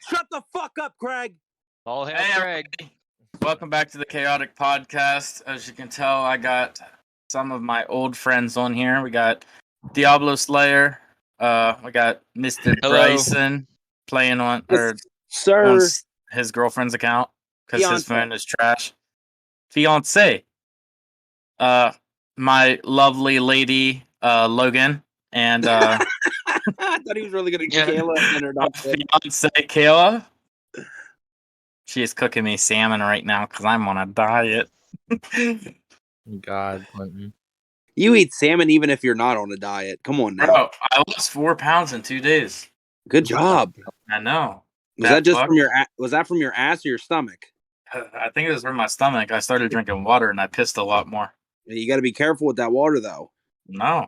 Shut the fuck up, Craig. All hail Hey, Craig. everybody. Welcome back to the Chaotic Podcast. As you can tell, I got some of my old friends on here. We got Diablo Slayer. We got Mr. Hello. Bryson playing on his girlfriend's account because his phone is trash. Fiance. My lovely lady, Logan, and I thought he was really gonna get Kayla in her fiance Kayla. She is cooking me salmon right now because I'm on a diet. God, Clinton. You eat salmon even if you're not on a diet. Come on now. Bro, I lost 4 pounds in 2 days. Good job. I know. Was that just from your? Was that from your ass or your stomach? I think it was from my stomach. I started drinking water and I pissed a lot more. You got to be careful with that water, though. No.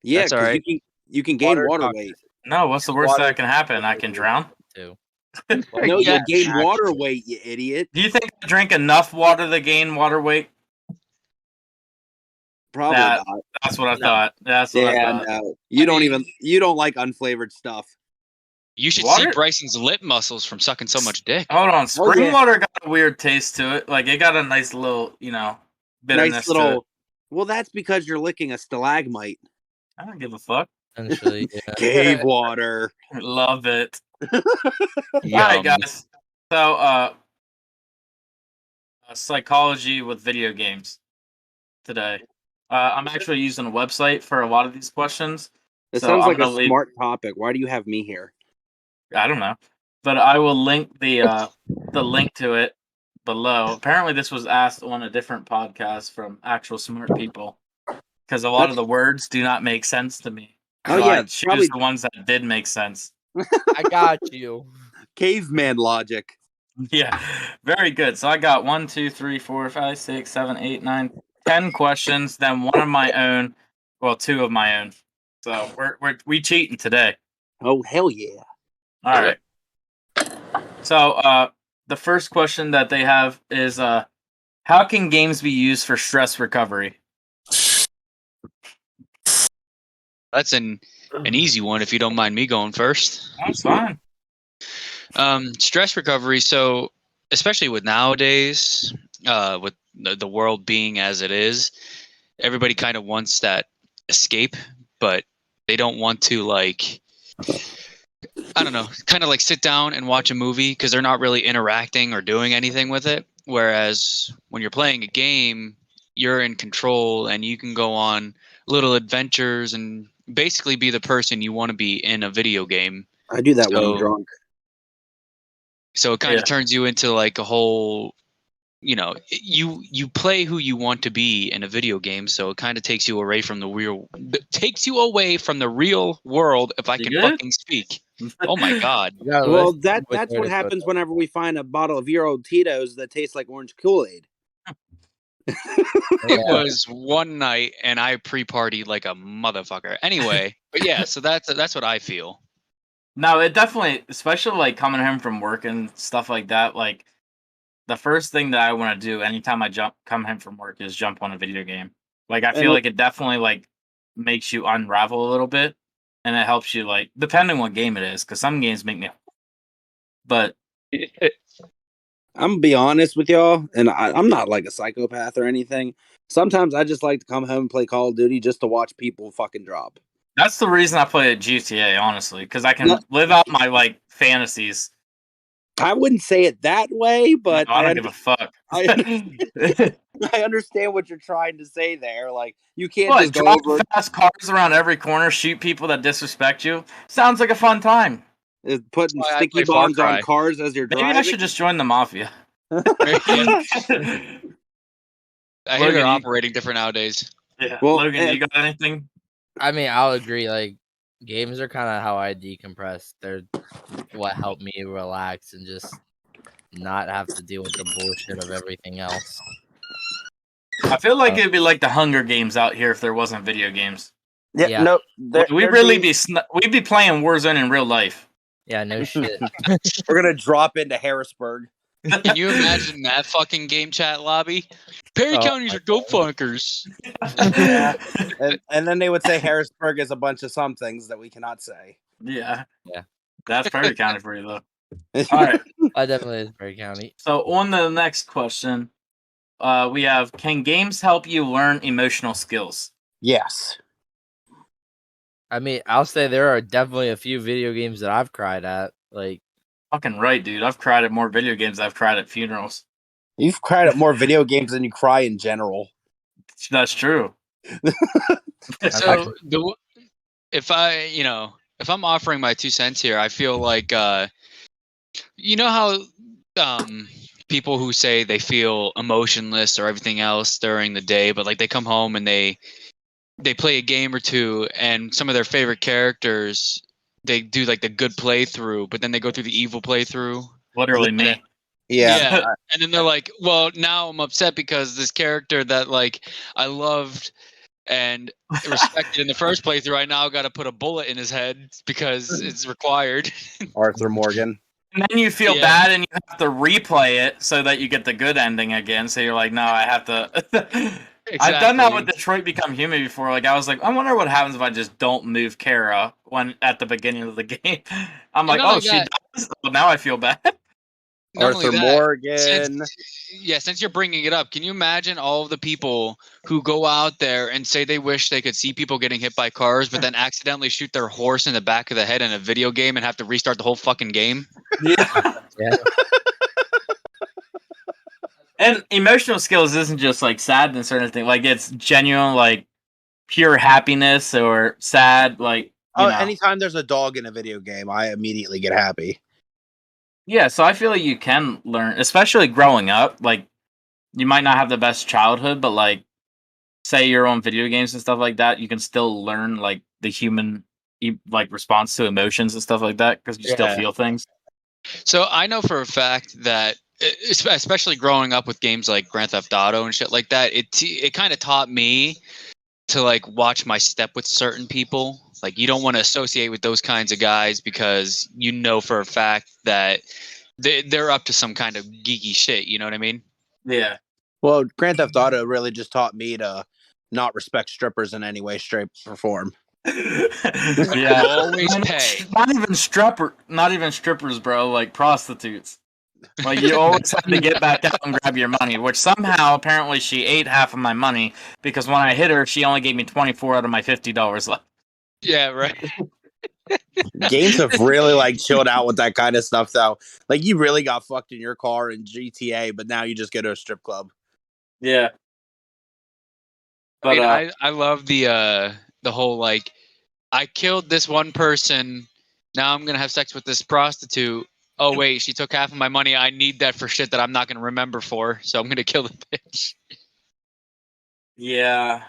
Yeah, That's all right. you can gain water weight. No, what's the worst that can happen? I can drown. Too. No, you'll gain water weight, you idiot. Do you think I drink enough water to gain water weight? Probably not. That's what I thought. That's what I thought. No. You don't like unflavored stuff. You should see Bryson's lip muscles from sucking so much dick. Hold on. Spring water got a weird taste to it. Like, it got a nice little, bitterness to it. Well, that's because you're licking a stalagmite. I don't give a fuck. Essentially, yeah. Cave water. Love it. All right, guys. So, psychology with video games today. I'm actually using a website for a lot of these questions. It sounds like a smart topic. Why do you have me here? I don't know, but I will link the link to it below. Apparently, this was asked on a different podcast from actual smart people because a lot of the words do not make sense to me. Oh so yeah, I choose the ones that did make sense. I got you. Caveman logic. Yeah, very good. So I got 1, 2, 3, 4, 5, 6, 7, 8, 9, 10 questions. Then one of my own. Well, 2 of my own. So we cheating today. Oh hell yeah! All right. So the first question that they have is how can games be used for stress recovery? That's an easy one if you don't mind me going first. That's fine. Stress recovery. So especially with nowadays, with the world being as it is, everybody kind of wants that escape, but they don't want to I don't know, kind of like sit down and watch a movie because they're not really interacting or doing anything with it. Whereas when you're playing a game, you're in control and you can go on little adventures and basically be the person you want to be in a video game. I do that when I'm drunk. So it kind of turns you into like a whole, you play who you want to be in a video game. So it kind of takes you away from the real world. If I can fucking speak. Oh my God. Well, that's what happens whenever we find a bottle of Euro Tito's that tastes like orange Kool-Aid. It was one night and I pre-partied like a motherfucker. Anyway, but yeah, so that's what I feel. No, it definitely, especially like coming home from work and stuff like that, like the first thing that I want to do anytime I come home from work is jump on a video game. Like I feel like it definitely like makes you unravel a little bit, and it helps you like depending what game it is, because some games make me. But I'm gonna be honest with y'all, and I'm not like a psychopath or anything. Sometimes I just like to come home and play Call of Duty just to watch people fucking drop. That's the reason I play GTA, honestly, because I can live out my like fantasies. I wouldn't say it that way, but no, I don't give a fuck. I understand what you're trying to say there. Like you can't just drive fast cars around every corner, shoot people that disrespect you. Sounds like a fun time. Putting sticky bombs on cars as you're driving. Maybe I should just join the mafia. I hear they're operating different nowadays. Yeah. Well, Logan, you got anything? I mean, I'll agree. Like, games are kind of how I decompress. They're what help me relax and just not have to deal with the bullshit of everything else. I feel like it'd be like the Hunger Games out here if there wasn't video games. Yeah. No, we'd be playing Warzone in real life. Yeah, no shit. We're gonna drop into Harrisburg. Can you imagine that fucking game chat lobby? Perry Counties are dope funkers. Yeah. And then they would say Harrisburg is a bunch of some things that we cannot say. Yeah. Yeah. That's Perry County for you, though. All right. I definitely is Perry County. So on to the next question, we have: can games help you learn emotional skills? Yes. I mean, I'll say there are definitely a few video games that I've cried at. Like, Fucking right, dude. I've cried at more video games than I've cried at funerals. You've cried at more video games than you cry in general. That's true. So if I'm offering my 2 cents here, I feel like you know how people who say they feel emotionless or everything else during the day, but like they come home and they play a game or two, and some of their favorite characters, they do like the good playthrough, but then they go through the evil playthrough. Literally me. Yeah. And then they're like, well, now I'm upset because this character that like I loved and respected in the first playthrough, I now got to put a bullet in his head because it's required. Arthur Morgan. And then you feel bad and you have to replay it so that you get the good ending again. So you're like, no, I have to. I've done that with Detroit Become Human before. Like, I was like, I wonder what happens if I just don't move Kara when at the beginning of the game. I'm like, oh, she does? Well, now I feel bad. Arthur Morgan. Since you're bringing it up, can you imagine all of the people who go out there and say they wish they could see people getting hit by cars, but then accidentally shoot their horse in the back of the head in a video game and have to restart the whole fucking game? Yeah. And emotional skills isn't just like sadness or anything. Like, it's genuine, like pure happiness or sad. Like, anytime there's a dog in a video game, I immediately get happy. Yeah, so I feel like you can learn, especially growing up. Like, you might not have the best childhood, but like, say you're on video games and stuff like that, you can still learn like the human like response to emotions and stuff like that because you still feel things. So I know for a fact that, especially growing up with games like Grand Theft Auto and shit like that, it kind of taught me to like watch my step with certain people. Like, you don't want to associate with those kinds of guys because you know for a fact that they're up to some kind of geeky shit. You know what I mean? Yeah. Well, Grand Theft Auto really just taught me to not respect strippers in any way, shape, or form. Yeah. Always pay. Not even strippers, bro. Like prostitutes. Like, you always have to get back out and grab your money, which somehow apparently she ate half of my money because when I hit her, she only gave me $24 out of my $50 left. Yeah, right. Games have really like chilled out with that kind of stuff, though. Like, you really got fucked in your car in GTA, but now you just go to a strip club. Yeah. But I love the whole like, I killed this one person, now I'm gonna have sex with this prostitute. Oh wait, she took half of my money. I need that for shit that I'm not gonna remember for, so I'm gonna kill the bitch. Yeah.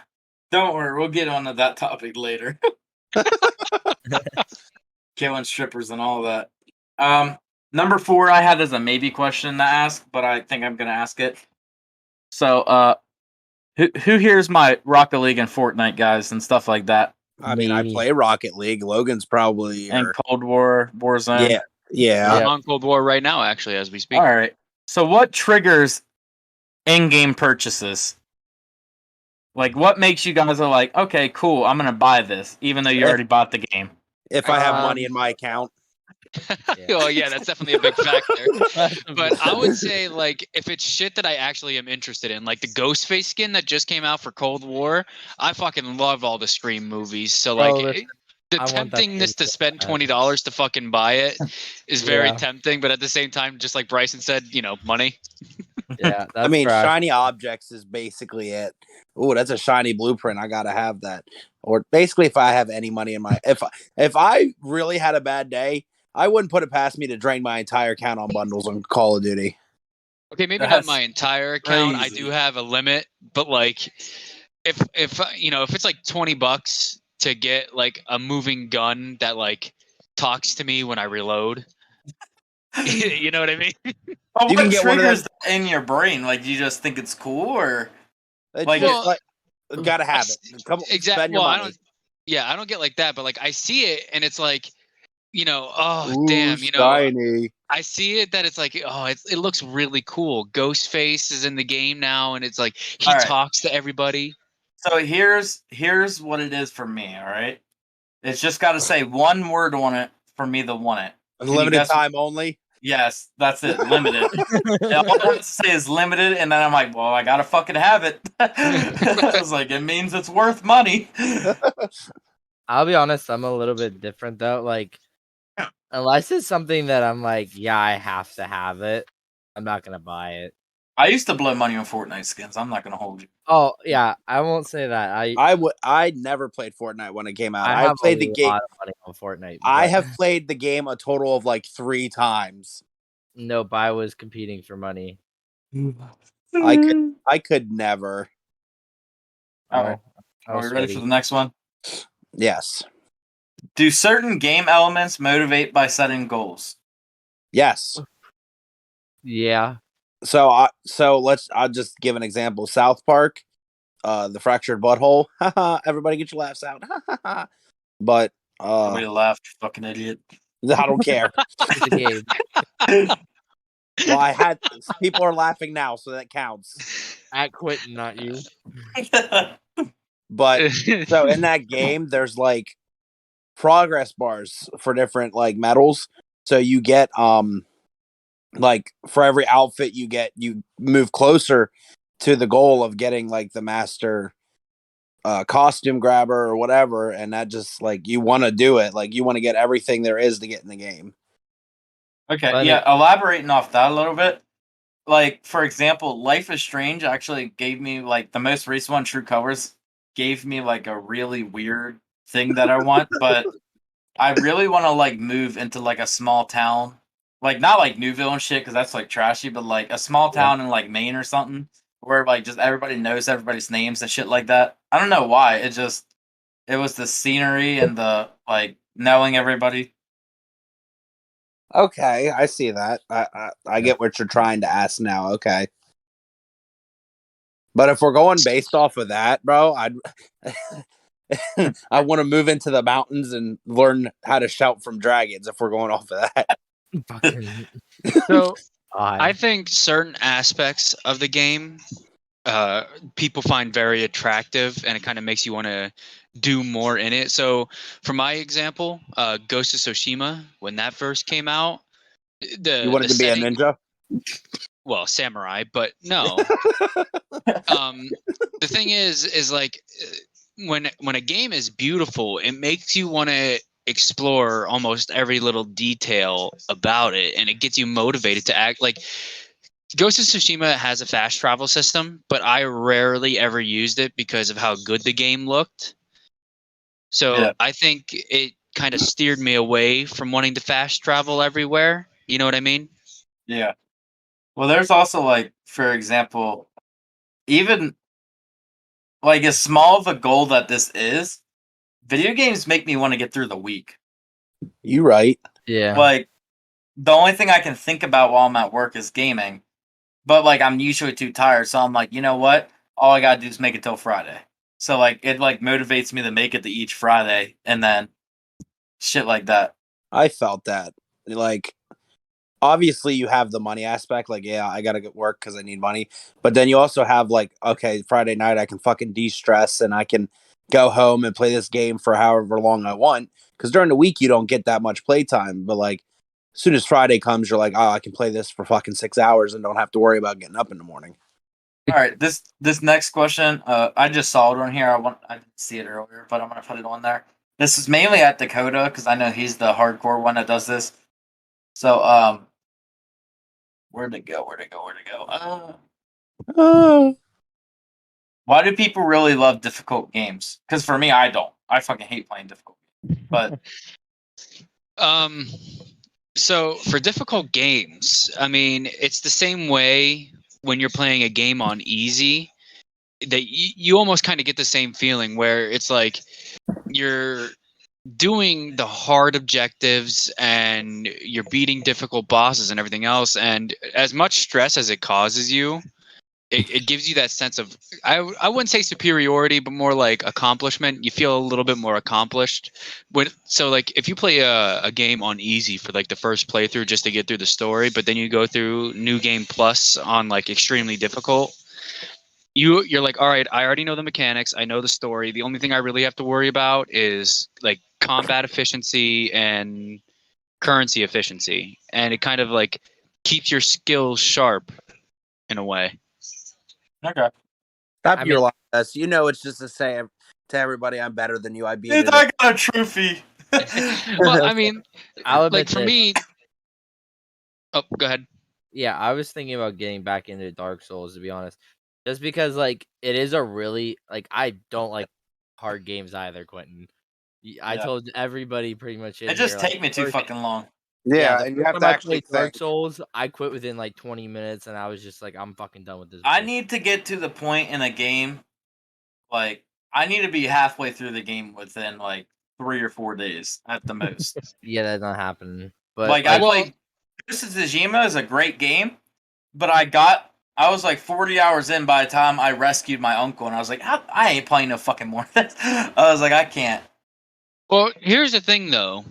Don't worry, we'll get onto that topic later. Killing strippers and all that. Number 4 I had as a maybe question to ask, but I think I'm gonna ask it. So, who here's my Rocket League and Fortnite guys and stuff like that? I mean, I play Rocket League. Logan's probably and Cold War, Warzone. Yeah. I'm on Cold War right now, actually, as we speak. All right. So, what triggers in-game purchases? Like, what makes you guys are like, okay, cool, I'm gonna buy this, even though you already bought the game? If I have money in my account. Oh yeah, that's definitely a big factor. But I would say, like, if it's shit that I actually am interested in, like the Ghostface skin that just came out for Cold War, I fucking love all the Scream movies. So like, the temptingness to spend $20 to fucking buy it is very tempting. But at the same time, just like Bryson said, money. Yeah, I mean, shiny objects is basically it. Oh, that's a shiny blueprint. I gotta have that. Or basically, if I have any money in my, if I really had a bad day, I wouldn't put it past me to drain my entire account on bundles on Call of Duty. Okay, maybe not my entire account. Crazy. I do have a limit, but like, if it's like $20 to get like a moving gun that like talks to me when I reload, you know what I mean? Well, what triggers that in your brain? Like, you just think it's cool, or like, gotta have it. Exactly. Well, I don't get like that, but like I see it and it's like, damn, shiny. I see it that it's like, it looks really cool. Ghostface is in the game now, and it's like he talks to everybody. So here's what it is for me. All right, it's just got to say one word on it for me to want it. Limited guess? time only. Yes, that's it. Limited. All I have to say is limited, and then I'm like, well, I gotta fucking have it. I was like, it means it's worth money. I'll be honest, I'm a little bit different though. Like, unless it's something that I'm like, yeah, I have to have it, I'm not gonna buy it. I used to blow money on Fortnite skins. I'm not gonna hold you. Oh yeah, I won't say that. I never played Fortnite when it came out. I I have played a the game. lot of money on Fortnite. I But have played the game a total of like 3 times. nope, I was competing for money. I could never. All right. I Are we was ready for the next one? Yes. Do certain game elements motivate by setting goals? Yes. Yeah. So I'll just give an example. South Park, the fractured butthole. Everybody get your laughs out. But Nobody laughed, you fucking idiot. I don't care. It's a game. Well, I had people are laughing now, so that counts. At Quentin, not you. But so in that game, there's like progress bars for different like medals. So you get like for every outfit you get, you move closer to the goal of getting like the master costume grabber or whatever, and that just like you want to do it, like you want to get everything there is to get in the game. Okay, But yeah, elaborating off that a little bit. Like, for example, Life is Strange actually gave me, like, the most recent one, True Colors, gave me, like, a really weird thing that I want, but I really want to, like, move into, like, a small town. Like, not, like, Newville and shit, because that's, like, trashy, but, like, a small town in, like, Maine or something, where, like, just everybody knows everybody's names and shit like that. I don't know why. It was the scenery and the, like, knowing everybody. Okay, I see that. I get what you're trying to ask now. Okay. But if we're going based off of that, bro, I want to move into the mountains and learn how to shout from dragons if we're going off of that. So God. I think certain aspects of the game people find very attractive, and it kind of makes you want to do more in it. So for my example, Ghost of Tsushima, when that first came out, You wanted to be a ninja? Well, samurai, but no. The thing is like when a game is beautiful, it makes you want to explore almost every little detail about it, and it gets you motivated to act. Like Ghost of Tsushima has a fast travel system, but I rarely ever used it because of how good the game looked. So Yeah. I think it kind of steered me away from wanting to fast travel everywhere. You know what I mean? Yeah. Well, there's also, like, for example, even, like, as small of a goal that this is, video games make me want to get through the week. You right. Yeah. Like, the only thing I can think about while I'm at work is gaming. But, like, I'm usually too tired, so I'm like, you know what? All I gotta do is make it till Friday. So, like, it, like, motivates me to make it to each Friday, and then shit like that. I felt that. Like, obviously you have the money aspect, like, yeah, I gotta get work because I need money, but then you also have like, okay, Friday night I can fucking de-stress and I can go home and play this game for however long I want, because during the week you don't get that much playtime, but like as soon as Friday comes, you're like, oh, I can play this for fucking 6 hours and don't have to worry about getting up in the morning. All right, this next question, I just saw it on here. I didn't see it earlier, but I'm gonna put it on there. This is mainly at Dakota because I know he's the hardcore one that does this. So, where'd it go? Why do people really love difficult games? Because for me, I don't. I fucking hate playing difficult games. But So for difficult games, I mean, it's the same way when you're playing a game on easy, that you almost kind of get the same feeling where it's like you're doing the hard objectives and you're beating difficult bosses and everything else, and as much stress as it causes you, it gives you that sense of, I wouldn't say superiority, but more like accomplishment. You feel a little bit more accomplished so like if you play a game on easy for like the first playthrough just to get through the story, but then you go through New Game Plus on like extremely difficult, you're like, all right, I already know the mechanics, I know the story, the only thing I really have to worry about is like combat efficiency and currency efficiency, and it kind of like keeps your skills sharp in a way. Okay. Stop I your mean- lies. You know, it's just to say to everybody, I'm better than you. I beat Dude, it. I got a trophy. Well, I mean, I'll admit like for this. me. Oh, go ahead. Yeah, I was thinking about getting back into Dark Souls, to be honest. Just because, like, it is a really, like, I don't like hard games either, Quentin. I Yeah. told everybody pretty much in It just here, like, take me too first- fucking long. Yeah, the and you first have time to I actually played Dark think. Souls, I quit within, like, 20 minutes, and I was just like, I'm fucking done with this. I bullshit. need to get to the point in a game, like, I need to be halfway through the game within, like, 3 or 4 days at the most. Yeah, that's not happening. But, Like, I played Ghost of Tsushima is a great game, but I was like 40 hours in by the time I rescued my uncle, and I was like, I ain't playing no fucking more. I was like, I can't. Well, here's the thing, though.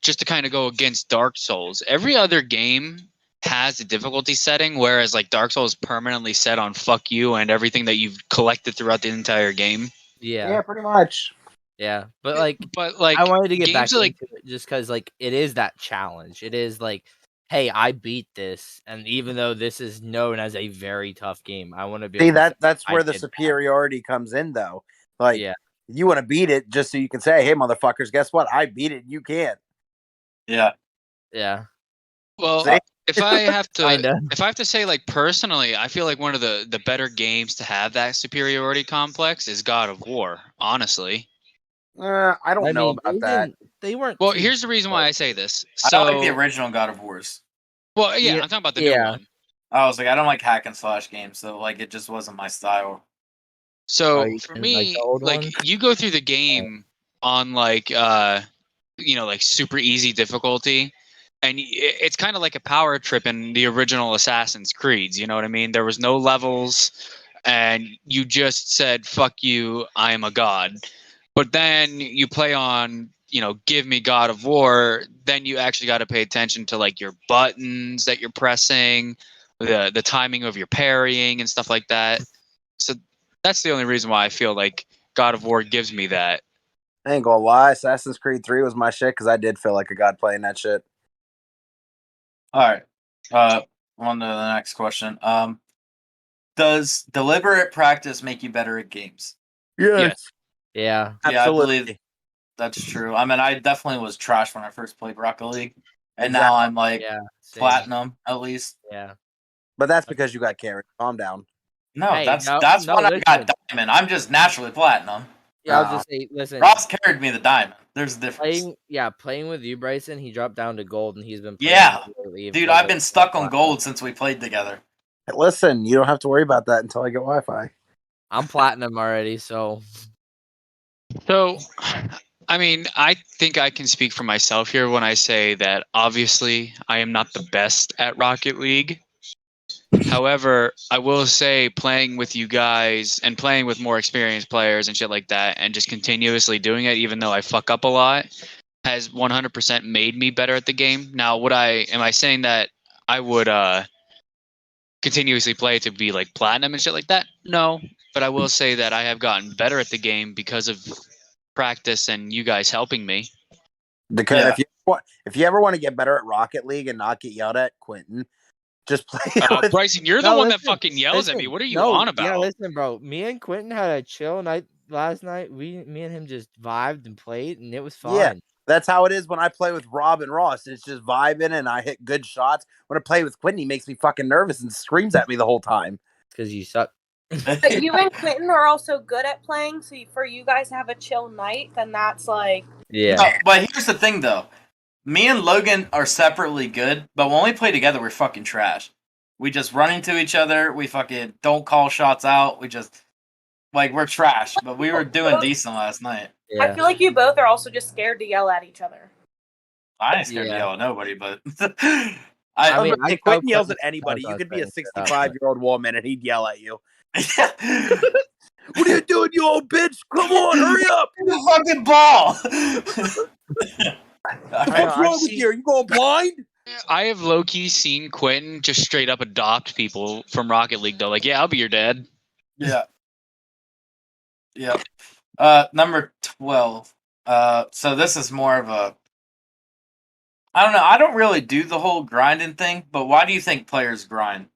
Just to kind of go against Dark Souls, every other game has a difficulty setting, whereas like Dark Souls is permanently set on "fuck you" and everything that you've collected throughout the entire game. yeah, Pretty much. yeah. But, like, But like, I wanted to get back games are, into it just because, like, it is that challenge. It is like, hey, I beat this, and even though this is known as a very tough game, I want to be See, able to say, that's I where the did that. superiority comes in, though. Like, Yeah, you want to beat it just so you can say, "Hey, motherfuckers, guess what? I beat it. You can't." Yeah. yeah. well, See? if I have to, Kinda. if I have to say, like personally, I feel like one of the better games to have that superiority complex is God of War. Honestly. I don't know about that. They weren't. Well, too here's the reason why I say this. So, I like the original God of Wars. well, yeah, Yeah, I'm talking about the new yeah. one. I was like, I don't like hack and slash games, so like it just wasn't my style. So you for didn't like the me, old like ones? you go through the game on like like super easy difficulty, and it's kind of like a power trip in the original Assassin's Creeds. You know what I mean? There was no levels, and you just said "fuck you, I am a god." But then you play on, give me God of War. Then you actually got to pay attention to like your buttons that you're pressing, the timing of your parrying and stuff like that. So that's the only reason why I feel like God of War gives me that. I ain't gonna lie. Assassin's Creed 3 was my shit because I did feel like a god playing that shit. All right. On to the next question. Does deliberate practice make you better at games? Yes. Yeah. Yeah, I Absolutely. believe that's true. I mean, I definitely was trash when I first played Rocket League, and Exactly. now I'm like Yeah. Same. platinum at least. Yeah. But that's because you got carried. Calm down. No, Hey, that's no, when I listen. got diamond. I'm just naturally platinum. Yeah, I'll just say, listen. Ross carried me the diamond. There's a difference. Playing with you, Bryson. He dropped down to gold, and he's been playing. Yeah, lately, dude, feels I've like been he's stuck on platinum. gold since we played together. Listen, you don't have to worry about that until I get Wi-Fi. I'm platinum already, so So, I mean, I think I can speak for myself here when I say that obviously I am not the best at Rocket League. However, I will say playing with you guys and playing with more experienced players and shit like that and just continuously doing it, even though I fuck up a lot, has 100% made me better at the game. Now, am I saying that I would continuously play to be like platinum and shit like that? No, but I will say that I have gotten better at the game because of practice and you guys helping me. Because Yeah. if you ever want to get better at Rocket League and not get yelled at, Quentin, just play. with- Bryson, you're the No, one that listen, fucking yells at me. What are you no, on about? Yeah, listen, bro. Me and Quentin had a chill night last night. Me and him just vibed and played, and it was fine. Yeah. That's how it is when I play with Rob and Ross. It's just vibing and I hit good shots. When I play with Quentin, he makes me fucking nervous and screams at me the whole time. Because you suck. But you and Quentin are also good at playing, so for you guys to have a chill night, then that's like... Yeah. No, but here's the thing, though. Me and Logan are separately good, but when we play together, we're fucking trash. We just run into each other. We fucking don't call shots out. We just, like, we're trash. But we were doing decent last night. Yeah. I feel like you both are also just scared to yell at each other. I ain't scared to Yeah. yell at nobody, but I mean, If I Quentin tell yells Quentin at anybody, you sometimes could be a I say shut up, 65-year-old woman and he'd yell at you. what What are you doing, you old bitch? Come on, hurry up! the fucking ball? What's wrong with you? Are you going blind? I have low key seen Quentin just straight up adopt people from Rocket League though. Like, yeah, I'll be your dad. Yeah. Yep. Number 12. So this is more of a. I don't know. I don't really do the whole grinding thing, but why do you think players grind?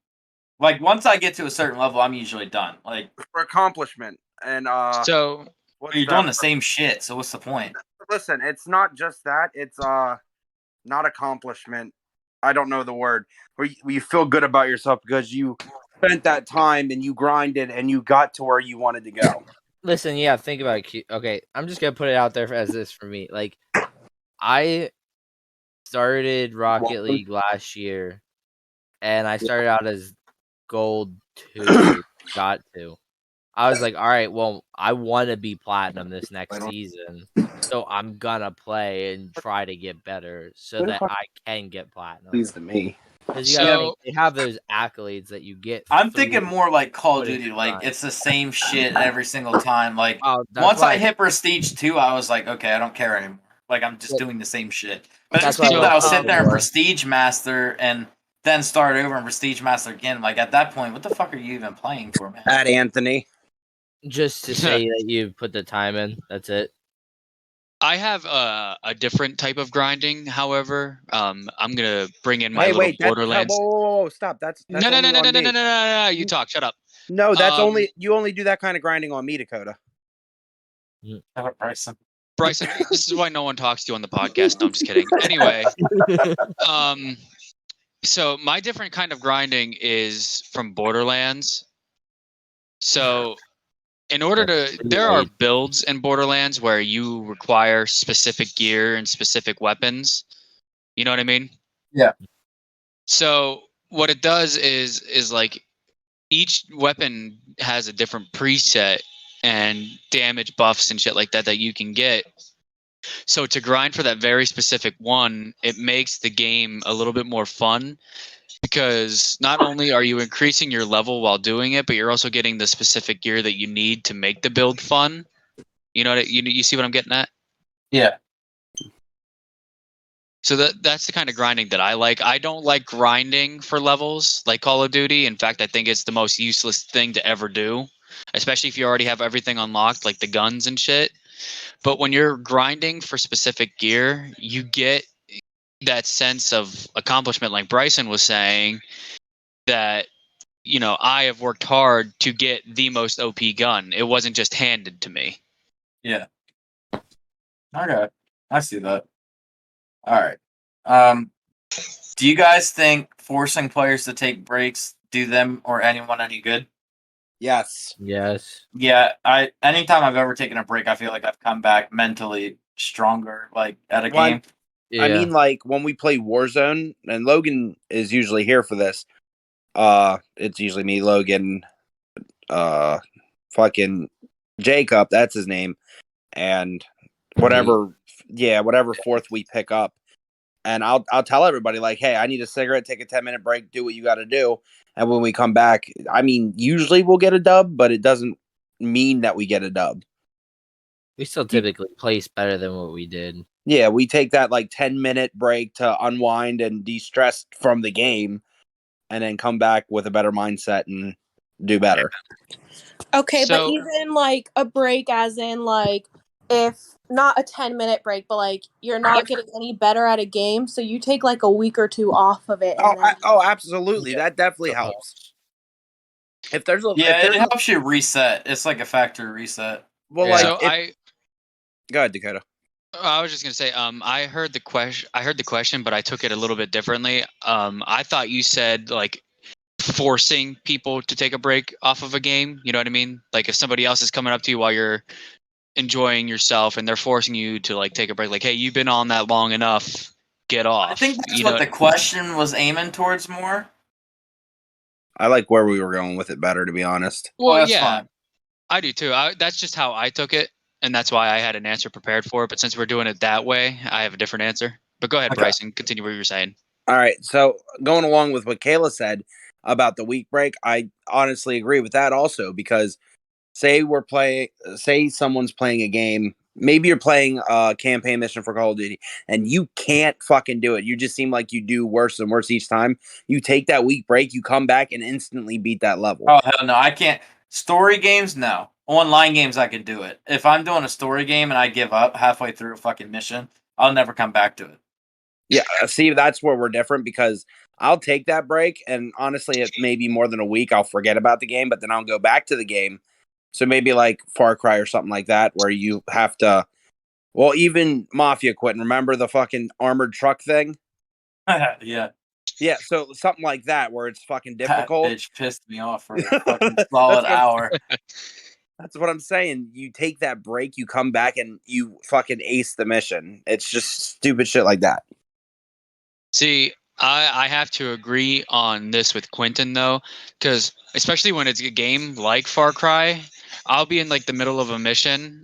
Like once I get to a certain level, I'm usually done. Like For accomplishment and So you're doing the same shit, so what's the point? Listen, it's not just that. It's not accomplishment. I don't know the word. Where you feel good about yourself because you spent that time and you grinded and you got to where you wanted to go. Listen, yeah, think about it. Okay, I'm just gonna put it out there as this for me. Like, I started Rocket League last year, and I started out as Gold 2, got to. I was like, all right, well, I want to be Platinum this next season, so I'm gonna play and try to get better so that I can get Platinum. Please to me. Because you gotta think, they have those accolades that you get. I'm thinking more like Call of putting Duty. in Like grind. it's the same shit every single time. Like Oh, that's once why I hit Prestige 2, I was like, okay, I don't care anymore. Like I'm just Yeah. doing the same shit. But That's there's people why I that will love sit there and War. Prestige Master and then start over and Prestige Master again. Like at that point, what the fuck are you even playing for, man? At Anthony. Just to say that you put the time in. That's it. I have a different type of grinding. However, I'm gonna bring in my little Borderlands. Whoa, stop. That's No, no, no, only no, no, on no, me. no, no, no, no. You talk. Shut up. No, that's you only do that kind of grinding on me, Dakota. Bryson. Bryson, this is why no one talks to you on the podcast. No, I'm just kidding. Anyway, so my different kind of grinding is from Borderlands. So in order there are builds in Borderlands where you require specific gear and specific weapons. You know what I mean? Yeah. So what it does is like each weapon has a different preset and damage buffs and shit like that that you can get. So to grind for that very specific one, it makes the game a little bit more fun because not only are you increasing your level while doing it, but you're also getting the specific gear that you need to make the build fun. You know what you see what I'm getting at? Yeah. So that's the kind of grinding that I like. I don't like grinding for levels like Call of Duty. In fact, I think it's the most useless thing to ever do, especially if you already have everything unlocked, like the guns and shit. But when you're grinding for specific gear, you get that sense of accomplishment, like Bryson was saying, that I have worked hard to get the most OP gun. It wasn't just handed to me. Yeah. Okay. I see that. All right. Do you guys think forcing players to take breaks do them or anyone any good? Yes. Yes. Yeah, anytime I've ever taken a break, I feel like I've come back mentally stronger, like at a game. Yeah. I mean, like when we play Warzone, and Logan is usually here for this. It's usually me, Logan, fucking Jacob, that's his name, and whatever fourth we pick up. And I'll tell everybody, like, hey, I need a cigarette, take a 10-minute break, do what you got to do. And when we come back, I mean, usually we'll get a dub, but it doesn't mean that we get a dub. We still typically place better than what we did. Yeah, we take that like 10-minute break to unwind and de-stress from the game, and then come back with a better mindset and do better. Okay, but So- even like a break, as in like if not a 10-minute break, but like you're not getting any better at a game, so you take like a week or two off of it. And then... Absolutely, that definitely helps. If there's a it helps you reset. It's like a factory reset. well, Yeah. like So go ahead, Dakota. I was just gonna say, I heard the question, but I took it a little bit differently. I thought you said like forcing people to take a break off of a game. You know what I mean? Like if somebody else is coming up to you while you're enjoying yourself and they're forcing you to like take a break, like, hey, you've been on that long enough, get off. I think that's what the question was aiming towards more. I like where we were going with it better, to be honest. Well, that's yeah, fine. I do too. That's just how I took it, and that's why I had an answer prepared for it. But since we're doing it that way, I have a different answer. But go ahead, Okay. Bryson. Continue what you were saying. All right, so going along with what Kayla said about the week break, I honestly agree with that also, because say someone's playing a game, maybe you're playing a campaign mission for Call of Duty and you can't fucking do it. You just seem like you do worse and worse each time. You take that week break, you come back and instantly beat that level. Oh hell no, I can't. Story games, no. Online games, I could do it. If I'm doing a story game and I give up halfway through a fucking mission, I'll never come back to it. Yeah, see, that's where we're different because I'll take that break, and honestly, it may be more than a week. I'll forget about the game, but then I'll go back to the game. So maybe like Far Cry or something like that, where you have to. Well, even Mafia Quitting. Remember the fucking armored truck thing? Yeah, Yeah, so something like that where it's fucking that difficult. bitch pissed me off for a fucking That's solid what hour. that's what I'm saying. You take that break, you come back, and you fucking ace the mission. It's just stupid shit like that. See, I have to agree on this with Quentin though, because especially when it's a game like Far Cry, I'll be in like the middle of a mission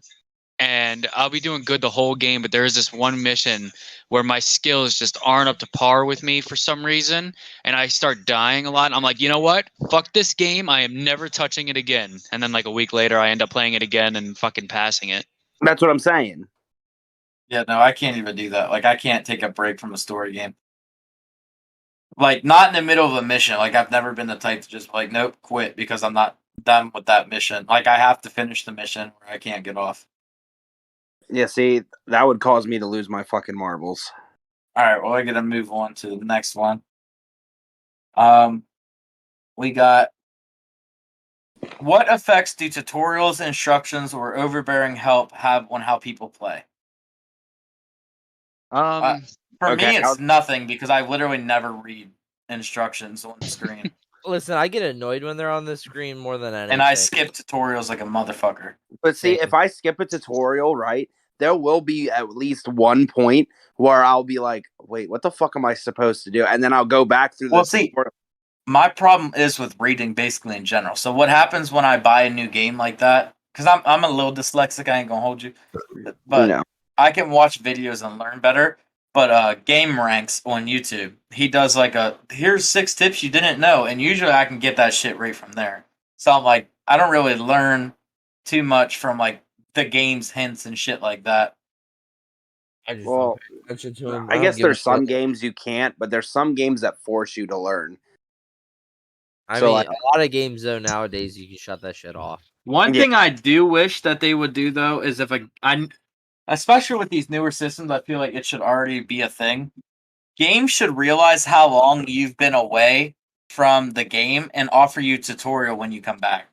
and I'll be doing good the whole game, but there is this one mission where my skills just aren't up to par with me for some reason, and I start dying a lot. And I'm like, you know what? Fuck this game. I am never touching it again. And then like a week later, I end up playing it again and fucking passing it. That's what I'm saying. Yeah, no, I can't even do that. Like, I can't take a break from a story game. Like, not in the middle of a mission. Like, I've never been the type to just like, nope, quit because I'm not done with that mission. Like, I have to finish the mission or I can't get off. Yeah, see, that would cause me to lose my fucking marbles. All right, well, I gotta move on to the next one. We got what effects do tutorials, instructions, or overbearing help have on how people play? Um, For Okay, me, it's nothing because I literally never read instructions on the screen, Listen, I get annoyed when they're on the screen more than anything. and I skip tutorials like a motherfucker. But see, if I skip a tutorial, right, there will be at least one point where I'll be like, wait, what the fuck am I supposed to do? And then I'll go back through the Well, see, tutorial. my problem is with reading basically in general. So what happens when I buy a new game like that? Because I'm a little dyslexic. I ain't gonna hold you, but You know. I can watch videos and learn better. But Game Ranks on YouTube, he does like here's 6 tips you didn't know, and usually I can get that shit right from there. So I'm like, I don't really learn too much from like the game's hints and shit like that. I just Well, don't pay attention to them. I guess there's some games you can't, but there's some games that force you to learn. I So, mean, like- a lot of games though nowadays you can shut that shit off. One Yeah. thing I do wish that they would do though is if especially with these newer systems, I feel like it should already be a thing. Games should realize how long you've been away from the game and offer you tutorial when you come back.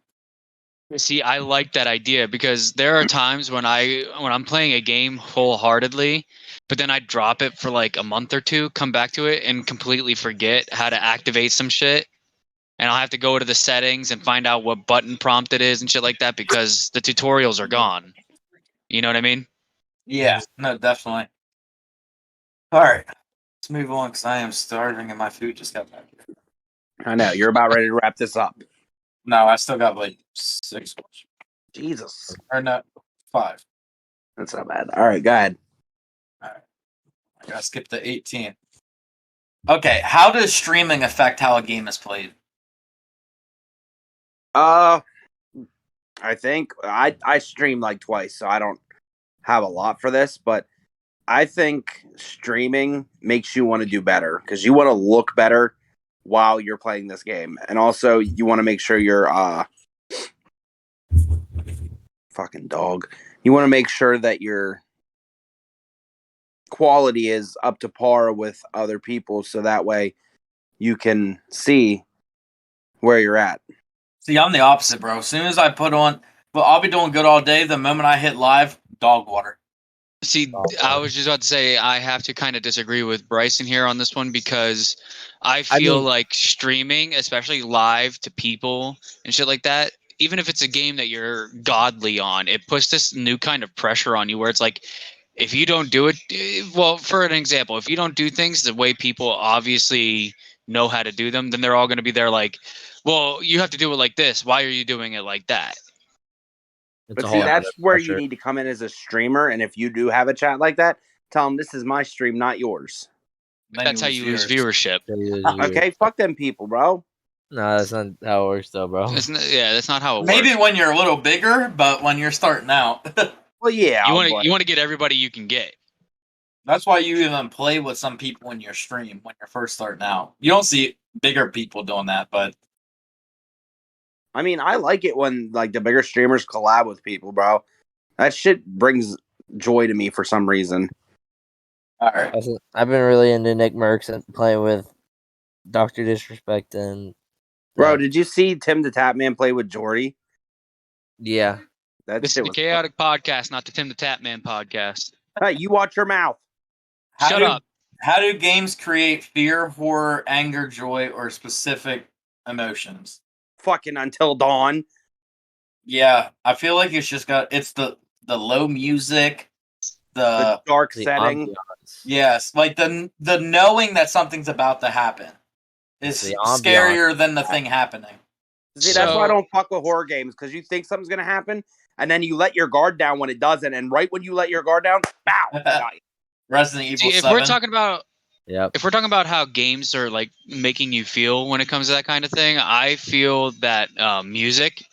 see, I like that idea because there are times when I'm playing a game wholeheartedly, but then I drop it for like a month or two, come back to it, and completely forget how to activate some shit. And I'll have to go to the settings and find out what button prompt it is and shit like that because the tutorials are gone. You know what I mean? Yeah, no, definitely. All right, let's move on because I am starving and my food just got back here. I know, you're about ready to wrap this up. No, I still got like 6 questions. Jesus. Or no, 5. That's not bad. All right, go ahead. I gotta skip the 18. Okay, how does streaming affect how a game is played? I think I stream like twice, so I don't have a lot for this, but I think streaming makes you want to do better because you want to look better while you're playing this game, and also you want to make sure you're fucking dog. You want to make sure that your quality is up to par with other people, so that way you can see where you're at. See, I'm the opposite, bro. As soon as I put on, well, I'll be doing good all day. The moment I hit live, dog water. See, I was just about to say I have to kind of disagree with Bryson here on this one because I feel like streaming, especially live to people and shit like that, even if it's a game that you're godly on, it puts this new kind of pressure on you where it's like, if you don't do it, well, for an example, if you don't do things the way people obviously know how to do them, then they're all going to be there like, well, you have to do it like this. Why are you doing it like that? But see, that's where you need to come in as a streamer, and if you do have a chat like that, tell them this is my stream, not yours. That's how you lose viewership. Okay, fuck them people, bro. No, that's not how it works, though, bro. That's not how it works. Maybe when you're a little bigger, but when you're starting out. Well, yeah. You want to get everybody you can get. That's why you even play with some people in your stream when you're first starting out. You don't see bigger people doing that, but I mean, I like it when like the bigger streamers collab with people, bro. That shit brings joy to me for some reason. All right. I've been really into Nick Merckx and playing with Dr. Disrespect and Bro, did you see Tim the Tap Man play with Jordy? yeah. That This is shit the was Chaotic Podcast, not the Tim the Tap Man podcast. Hey, you watch your mouth. Shut up. How do games create fear, horror, anger, joy, or specific emotions? Fucking Until Dawn. Yeah, I feel like it's the low music, The dark The setting. ambiance. yes, like the knowing that something's about to happen is The ambiance. scarier than the thing happening. See, that's why I So- don't fuck with horror games, because you think something's gonna happen, and then you let your guard down when it doesn't, and right when you let your guard down, bow. Got you. Resident Evil See, if 7. we're talking about Yep. if we're talking about how games are like making you feel when it comes to that kind of thing, I feel that music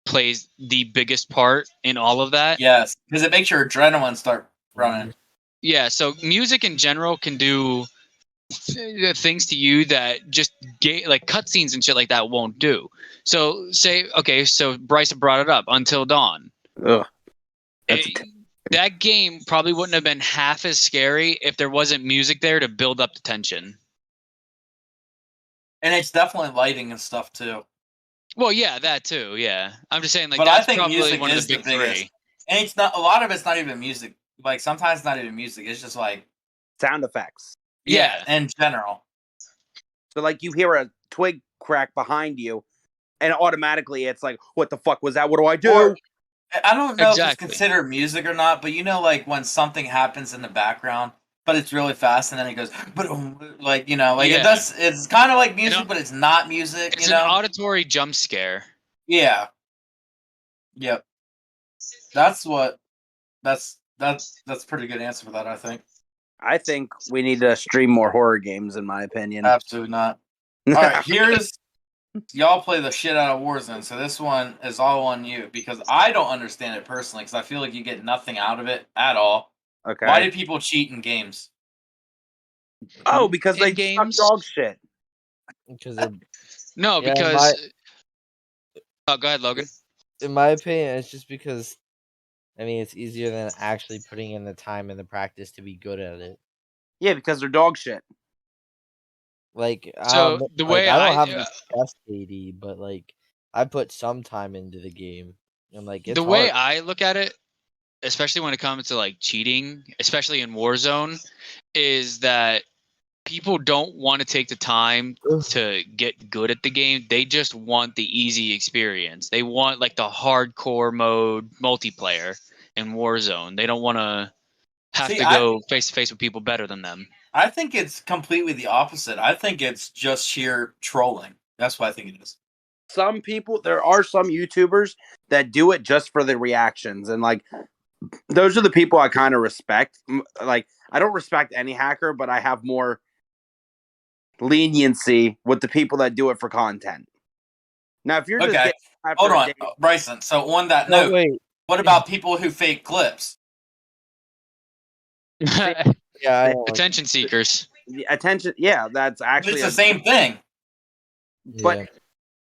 plays the biggest part in all of that. Yes, because it makes your adrenaline start running. Yeah, so music in general can do things to you that just like cutscenes and shit like that won't do. So so Bryce brought it up, Until Dawn. Ugh. That's That game probably wouldn't have been half as scary if there wasn't music there to build up the tension. And it's definitely lighting and stuff too. Well, yeah, that too. Yeah, I'm just saying, like, But I that's think probably music one of is the the big biggest. three. And it's not a lot of it's not even music. Like sometimes it's not even music. It's just like sound effects. Yeah. in general. So like you hear a twig crack behind you, and automatically it's like, what the fuck was that? What do I do? Or- I don't know if Exactly. it's considered music or not, but you know, like when something happens in the background, but it's really fast, and then it goes, like it Yeah. does. It's kind of like music, know, but it's not music. It's an auditory jump scare. Yeah. Yep. That's pretty good answer for that, I think. I think we need to stream more horror games, in my opinion. Absolutely not. All right, here's y'all play the shit out of Warzone, so this one is all on you because I don't understand it personally because I feel like you get nothing out of it at all. Okay. Why do people cheat in games? Oh, because In they games? suck dog shit. Because No, Yeah, because. Oh, go ahead, Logan. in my opinion, it's just because it's easier than actually putting in the time and the practice to be good at it. Yeah, because they're dog shit. Like, So, the way I don't I- have the best AD, but like I put some time into the game, and like it's The way hard. I look at it, especially when it comes to like cheating, especially in Warzone, is that people don't want to take the time to get good at the game. They just want the easy experience. They want like the hardcore mode multiplayer in Warzone. They don't want to have to go face to face with people better than them. I think it's completely the opposite. I think it's just sheer trolling. That's what I think it is. Some people, there are some YouTubers that do it just for the reactions, and like those are the people I kind of respect. Like I don't respect any hacker, but I have more leniency with the people that do it for content. Now, if you're just Okay, getting after hold a on, day- Bryson. So on that No, note, wait. what about people who fake clips? Yeah, I don't like Attention seekers. attention, yeah, that's But actually it's the same thing. But yeah.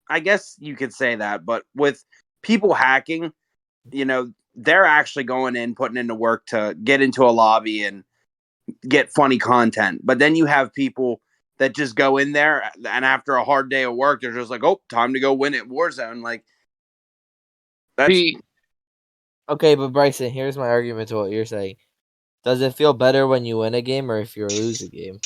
I guess you could say that. But with people hacking, they're actually going in, putting into work to get into a lobby and get funny content. But then you have people that just go in there, and after a hard day of work, they're just like, "Oh, time to go win at Warzone." Like that's Okay, but Bryson, here's my argument to what you're saying. Does it feel better when you win a game or if you lose a game?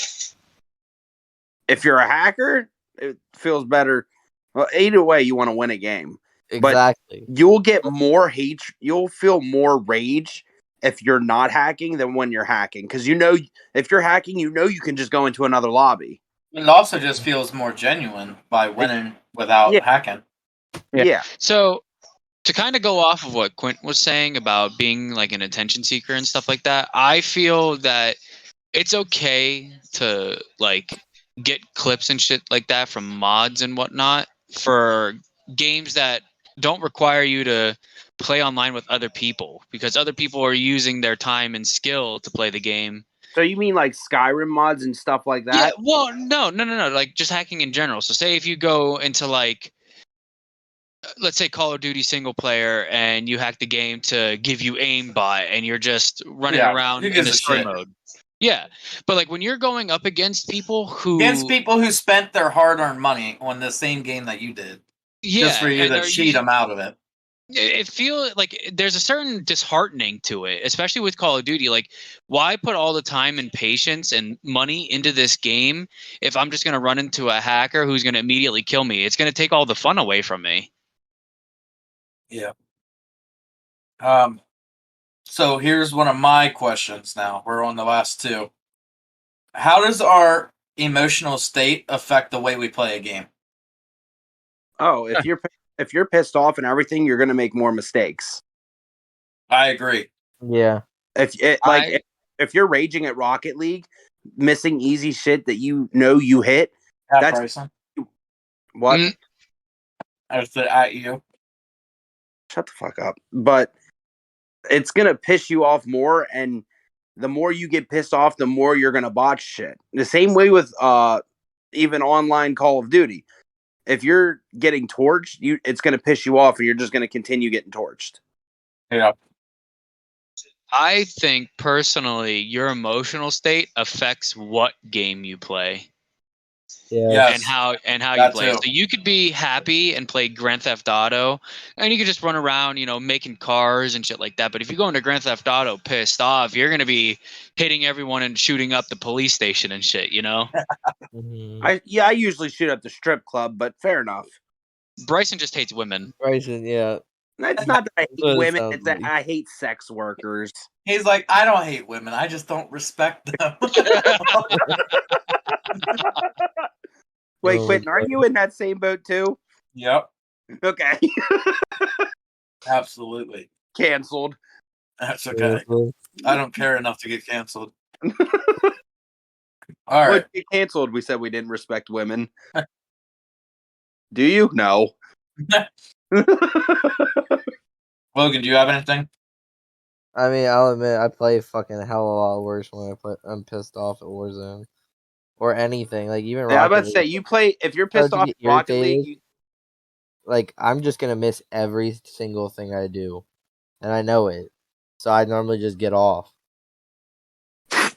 if you're a hacker, it feels better. Well, either way, you want to win a game. Exactly. You'll get more hate. You'll feel more rage if you're not hacking than when you're hacking, because if you're hacking, you can just go into another lobby. It also just feels more genuine by winning without hacking. Yeah. So, to kind of go off of what Quint was saying about being like an attention seeker and stuff like that, I feel that it's okay to like get clips and shit like that from mods and whatnot for games that don't require you to play online with other people, because other people are using their time and skill to play the game. So you mean like Skyrim mods and stuff like that? Yeah, well, no, like just hacking in general. So say if you go into like, let's say Call of Duty single player, and you hack the game to give you aimbot, and you're just running around who in gives the a story shit? mode. Yeah, but like when you're going up against people who spent their hard-earned money on the same game that you did, just for you and to cheat them out of it. It feels like there's a certain disheartening to it, especially with Call of Duty. Like, why put all the time and patience and money into this game if I'm just going to run into a hacker who's going to immediately kill me? It's going to take all the fun away from me. Yeah. So here's one of my questions now. We're on the last two. How does our emotional state affect the way we play a game? Oh, if you're pissed off and everything, you're gonna make more mistakes. I agree. Yeah. If you're raging at Rocket League, missing easy shit that you know you hit, that's Bryson. What? I said at you. Shut the fuck up. But it's gonna piss you off more, and the more you get pissed off, the more you're gonna botch shit. The same way with even online Call of Duty. If you're getting torched, it's gonna piss you off, and you're just gonna continue getting torched. Yeah. I think personally, your emotional state affects what game you play. Yeah. And how That you play. too. So you could be happy and play Grand Theft Auto, and you could just run around, making cars and shit like that. But if you go into Grand Theft Auto pissed off, you're gonna be hitting everyone and shooting up the police station and shit. Mhm. I usually shoot at the strip club, but fair enough. Bryson just hates women. Bryson, yeah. It's not that I That's what hate it women; sounds it's that like. I hate sex workers. He's like, I don't hate women. I just don't respect them. Wait, Oh, Quentin, aren't you in that same boat too? Yep. Okay. Absolutely. Canceled. That's okay. seriously. I don't care enough to get canceled. All Well, right. get canceled. We said we didn't respect women. Do you? No. Logan, do you have anything? I mean, I'll admit I play fucking hell of a lot worse when I'm pissed off at Warzone or anything. Like even Yeah, I'm Rocket about to say League. you play if you're Start pissed to off get at Rocket League. irritated. Like I'm just gonna miss every single thing I do, and I know it. So I normally just get off. All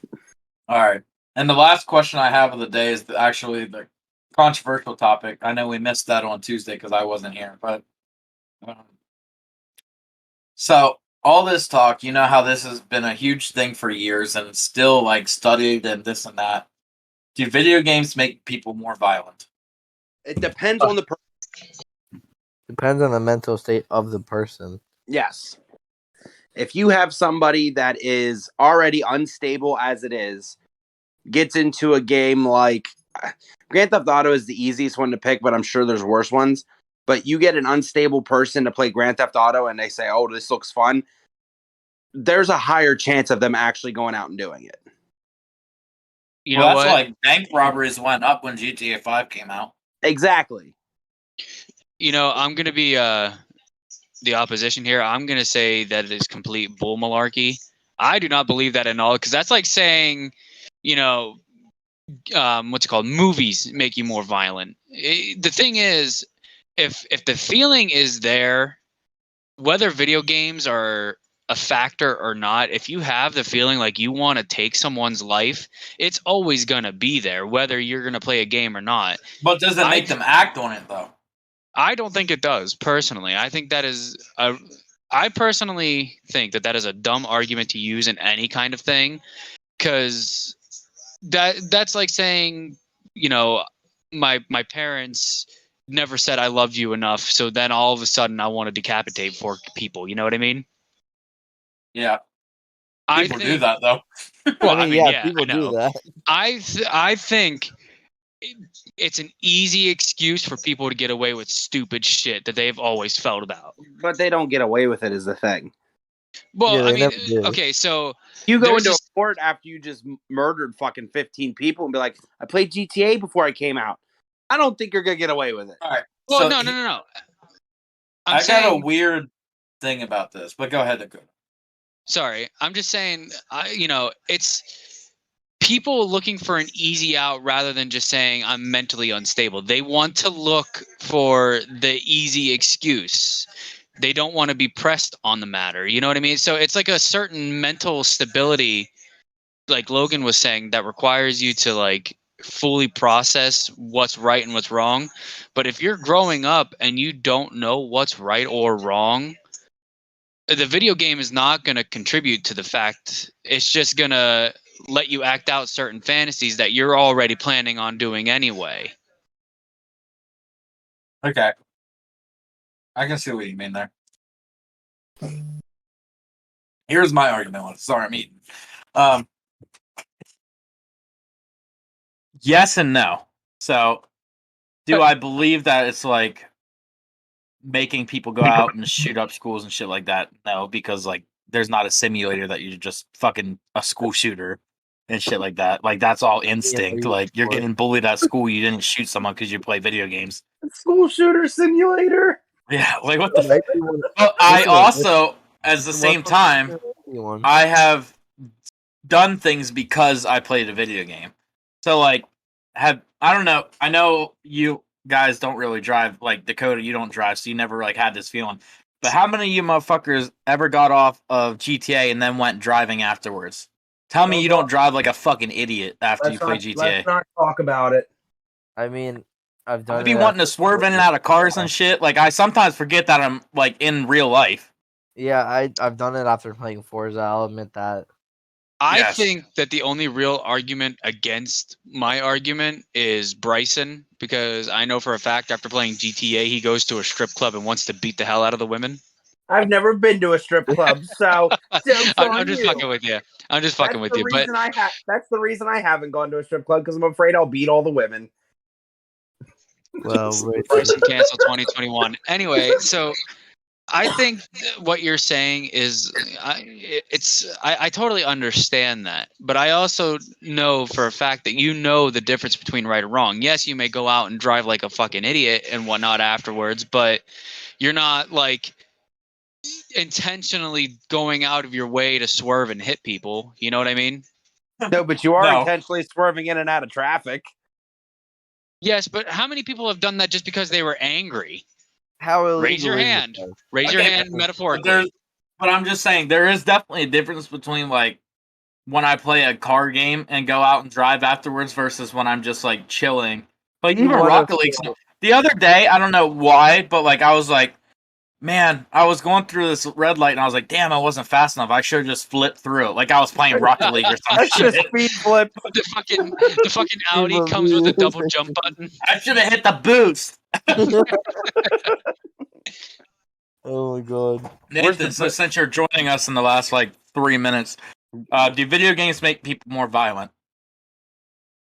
right. And the last question I have of the day is actually the controversial topic. I know we missed that on Tuesday because I wasn't here, but so all this talk, you know how this has been a huge thing for years and it's still like studied and this and that. Do video games make people more violent? It depends on the person. Depends on the mental state of the person. Yes. If you have somebody that is already unstable as it is, gets into a game like Grand Theft Auto is the easiest one to pick, but I'm sure there's worse ones. But you get an unstable person to play Grand Theft Auto and they say, oh, this looks fun. There's a higher chance of them actually going out and doing it. You know what? Like bank robberies went up when GTA 5 came out. Exactly. I'm going to be the opposition here. I'm going to say that it is complete bull malarkey. I do not believe that at all, because that's like saying, what's it called? Movies make you more violent. The thing is, if the feeling is there, whether video games are a factor or not, if you have the feeling like you want to take someone's life, it's always going to be there, whether you're going to play a game or not. But does it make them act on it, though? I don't think it does, personally. I think that is I personally think that is a dumb argument to use in any kind of thing, because that's like saying, my parents never said I loved you enough, so then all of a sudden I want to decapitate 4 people. You know what I mean? Yeah. People I think, do that, though. Well, I mean, yeah, people do that. I think it's an easy excuse for people to get away with stupid shit that they've always felt about. But they don't get away with it is the thing. Well, Yeah, I they mean, never do. okay, so You go there's into this- a court after you just murdered fucking 15 people and be like, I played GTA before I came out. I don't think you're going to get away with it. All right. Well, So no. I got a weird thing about this, but go ahead. Sorry, I'm just saying, it's people looking for an easy out rather than just saying I'm mentally unstable. They want to look for the easy excuse. They don't want to be pressed on the matter. You know what I mean? So it's like a certain mental stability like Logan was saying, that requires you to like fully process what's right and what's wrong. But if you're growing up and you don't know what's right or wrong, the video game is not going to contribute to the fact. It's just going to let you act out certain fantasies that you're already planning on doing anyway. Okay. I can see what you mean there. Here's my argument on it. Sorry, I'm eating. Yes and no. So, do I believe that it's like making people go out and shoot up schools and shit like that? No, because like there's not a simulator that you're just fucking a school shooter and shit like that. Like that's all instinct. Like you're getting bullied at school, you didn't shoot someone because you play video games. School shooter simulator. Yeah, like what the? But I also, at the same time, I have done things because I played a video game. So like, I don't know. I know you guys don't really drive. Like Dakota, you don't drive, so you never like had this feeling. But how many of you motherfuckers ever got off of GTA and then went driving afterwards? Tell me you don't drive like a fucking idiot after you play GTA. Let's not talk about it. I mean, I've done. I'd be wanting to swerve in and out of cars and shit. Like I sometimes forget that I'm like in real life. Yeah, I've done it after playing Forza. I'll admit that. I think that the only real argument against my argument is Bryson, because I know for a fact after playing GTA, he goes to a strip club and wants to beat the hell out of the women. I've never been to a strip club, so I'm just fucking with you. I'm just fucking with you. But that's the reason I haven't gone to a strip club, because I'm afraid I'll beat all the women. Well, Bryson cancel 2021. Anyway, so I think what you're saying is, I totally understand that, but I also know for a fact that you know the difference between right and wrong. Yes, you may go out and drive like a fucking idiot and whatnot afterwards, but you're not like intentionally going out of your way to swerve and hit people. You know what I mean? No, but you are intentionally swerving in and out of traffic. Yes, but how many people have done that just because they were angry? How raise your hand. Raise your hand metaphorically. But I'm just saying there is definitely a difference between like when I play a car game and go out and drive afterwards versus when I'm just like chilling. Like even Rocket League. The other day, I don't know why, but like I was like, man, I was going through this red light and I was like, damn, I wasn't fast enough. I should have just flipped through it. Like I was playing Rocket League or something. I should have speed flip. The fucking Audi comes with a double jump button. I should have hit the boost. Oh my god. Nathan, so since you're joining us in the last like 3 minutes, do video games make people more violent?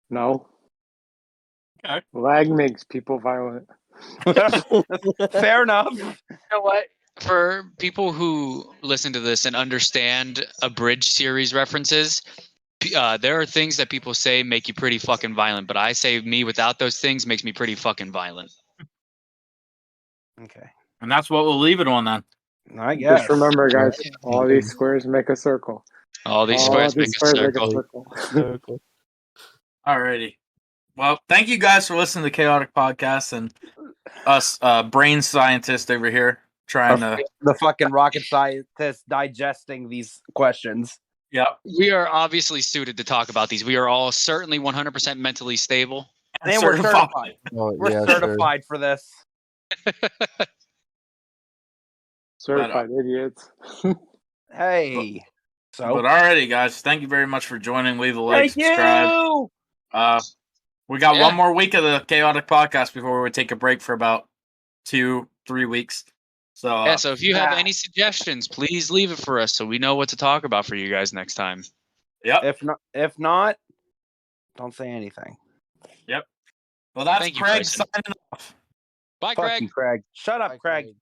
No. Okay. Lag makes people violent. Fair enough. You know what? For people who listen to this and understand abridged series references, there are things that people say make you pretty fucking violent, but I say me without those things makes me pretty fucking violent. Okay. And that's what we'll leave it on then. I guess. Just remember, guys, all these squares make a circle. All these squares make a circle. Alrighty. Well, thank you guys for listening to the Kaotic Podcast and us brain scientists over here trying to... The fucking rocket scientists digesting these questions. Yeah. We are obviously suited to talk about these. We are all certainly 100% mentally stable. And we're certified. We're certified for this. Certified idiots. Hey. But alrighty, guys. Thank you very much for joining. Leave a like, subscribe. You! We got one more week of the Kaotic Podcast before we take a break for about 2-3 weeks. So so if you have any suggestions, please leave it for us so we know what to talk about for you guys next time. Yep. If not, don't say anything. Yep. Well, that's Craig signing off. Bye, Fuck Craig. you, Craig. Shut up, Craig.